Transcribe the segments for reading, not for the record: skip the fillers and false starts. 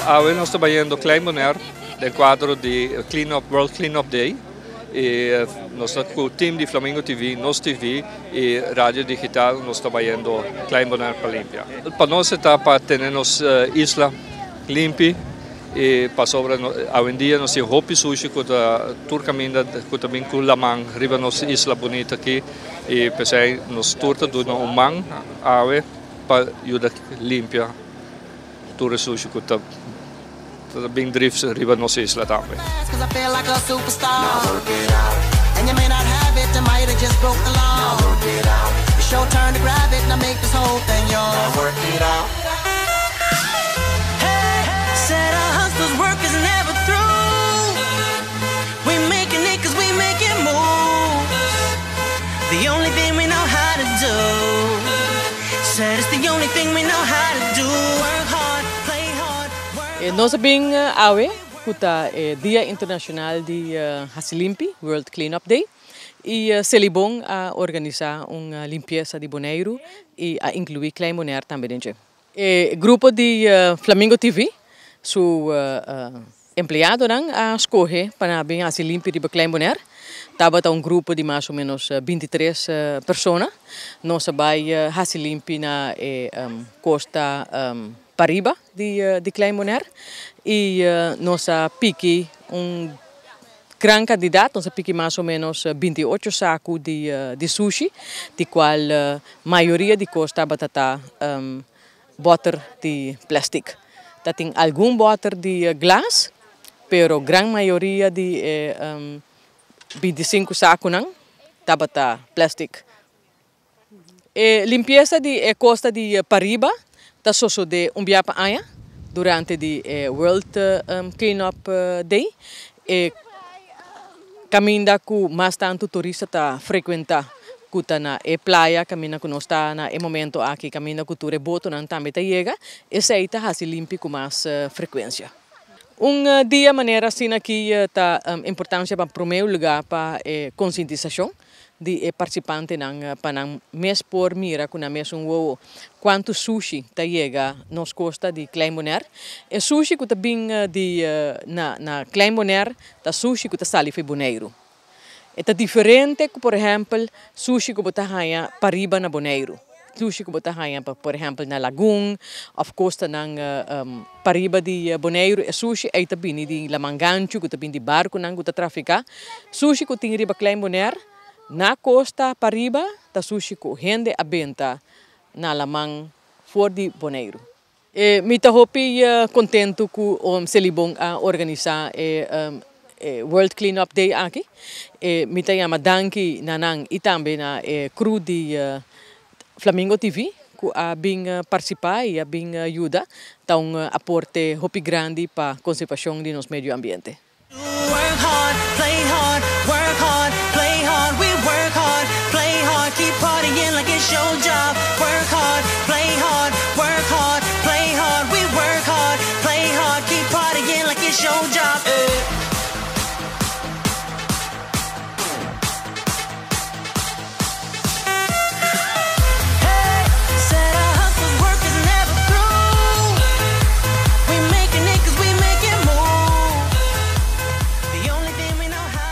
Hoje nós estamos trabalhando Klein Bonaire, no quadro de World Cleanup Day. E nós estamos com o time de FlamingoTV, NosTv e rádio digital, nós estamos trabalhando Klein Bonaire para limpar. Para nós está para ter isla limpa e para sobre hoje em dia nós temos hopi sushi que tur caminha também com la man, Riba nossa isla bonita aqui e pensei nós turta do man ave para ajudar limpar tur sushi que bem drifts Riba nossa isla também. Said our hustle's work is never through. We making it cause we make it move. The only thing we know how to do. Said it's the only thing we know how to do. Work hard, play hard, work. Nós bem awe kuta Dia Internacional de Hasilimpi, World Cleanup Day. E celebram a organizar uma limpeza de Boneiru e a incluir Klein Bonaire também. O grupo de FlamingoTV su empleado a escolher para bem a se limpar de Klein Bonaire. Estava grupo de mais ou menos 23 pessoas. Nós vai a se limpar na costa Riba de Klein Bonaire e nós piki grande candidato, nós piki mais ou menos 28 sacos de sushi, de qual a maioria de costa batata water de plástico. Tem algum water de glass, pero grande maioria de 25 sacos não, tabata plástico. Limpeza de costa de Riba, tá só de biapa aia durante de World Cleanup Day. Caminha com mais tanto turista tá frequentar. Kuta na praia, caminha com nós tá na momento aqui, caminha com ture boto não também tá chega, e sei tá se limpa com mais frequência. Dia maneira assim aqui tá importância para primeiro lugar para conscientização de participante nang panang mês por mira com na mês quanto sushi tá chega nos costa de Klein Bonaire. E sushi que tá bem de na Klein Bonaire, tá sushi que tá sali foi Boneiru. É diferente que, por exemplo, sushi que você tem para Riba na Boneiru. Sushi que você tem, por exemplo, na Lagoon, ou costa na para Riba de Boneiru. E sushi é também de Lamangancho, que também de barco na que trafica. Sushi que tem Riba Klein Bonaire, na costa para Riba, tá sushi que rende a venda na Lamang for de Boneiru. Me tá contento que o celebram a organizar World Cleanup Day aqui. Me tenho danki nanang e também na crew de FlamingoTV que a bem participar e a bem ajuda a aporte hopi grande para a conservação de nosso meio ambiente. Work hard, play hard, work hard, play hard. We work hard, play hard, keep partying like it's your job. Work hard, play hard, work hard, play hard. We work hard, play hard, keep partying like it's your job.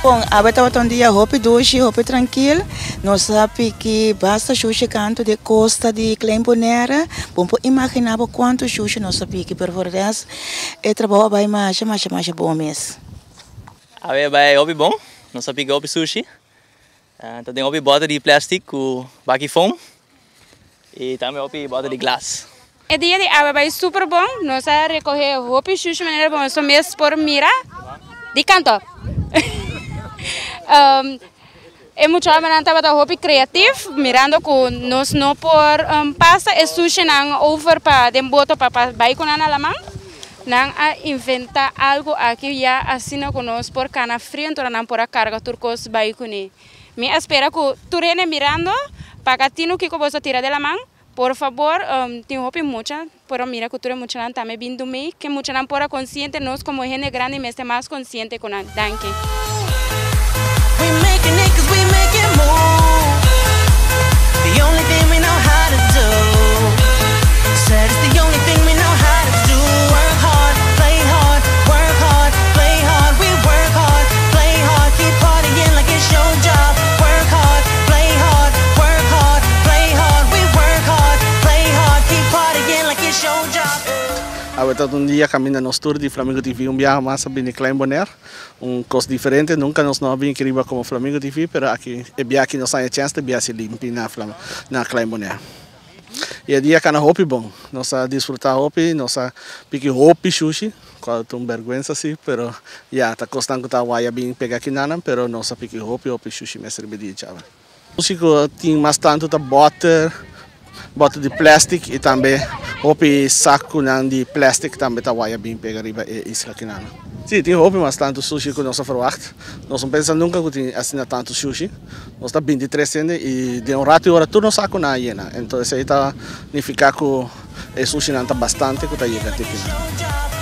Bom, estava um dia hopi doce, hopi tranquilo. Nós sabemos que basta sushi canto de costa de Klein Bonaire. Bom, imaginar quanto sushi nós sabemos que por verdade é trabalho vai mais bom mesmo. Vai hopi bom, nós sabemos que hopi sushi. Então tem hopi bota de plástico, baki foam e também hopi bota de glass. O dia de água vai super bom, nós recolher hopi sushi maneira bom, só mesmo por mira de canto. É muito bom criativo, mirando que nós não por passa e sushi não over para demboto para vai com na lamang, não a inventar algo aqui já asina com nós por cana frio então não por a carga turcos vai com ele. Me espera que tu rene mirando para tino que você tira de la mão, por favor, tenho hopi mucha, por mira que tu re mucha não também vindo me que mucha não por consciente nós como gente grande me este mais consciente com a danke. We making it cause we make it move. The only thing we know how to do. Said it's the only thing we know how to do. Work hard, play Ahorita dia caminha nos tour de FlamingoTV viaje mais bem Klein Bonaire, coisa diferente, nunca nos não vim que Riba como FlamingoTV, pero aqui é viaje que nós temos chance de viaje limpo na Klein Bonaire. E a dia que na hopi bom, nós desfrutar hopi, nós piki hopi sushi, qual tem vergonha assim, pero tá custando que tá waia bem pegar aqui nana, pero nós piki hopi sushi me serve de chava. Sushi tem mais tanto da butter de plástico e também hopi saco de plástico também tá waia bem pegar riba isso aqui nana. Sim, tem hopi mais tanto sushi que nós verwacht. Nós não pensamos nunca que tem assim tanto sushi. Nós está 23 anos e de rato e hora tudo não saco na hiena. Então isso aí tá significa que o sushi não tá bastante que tá chegando aqui.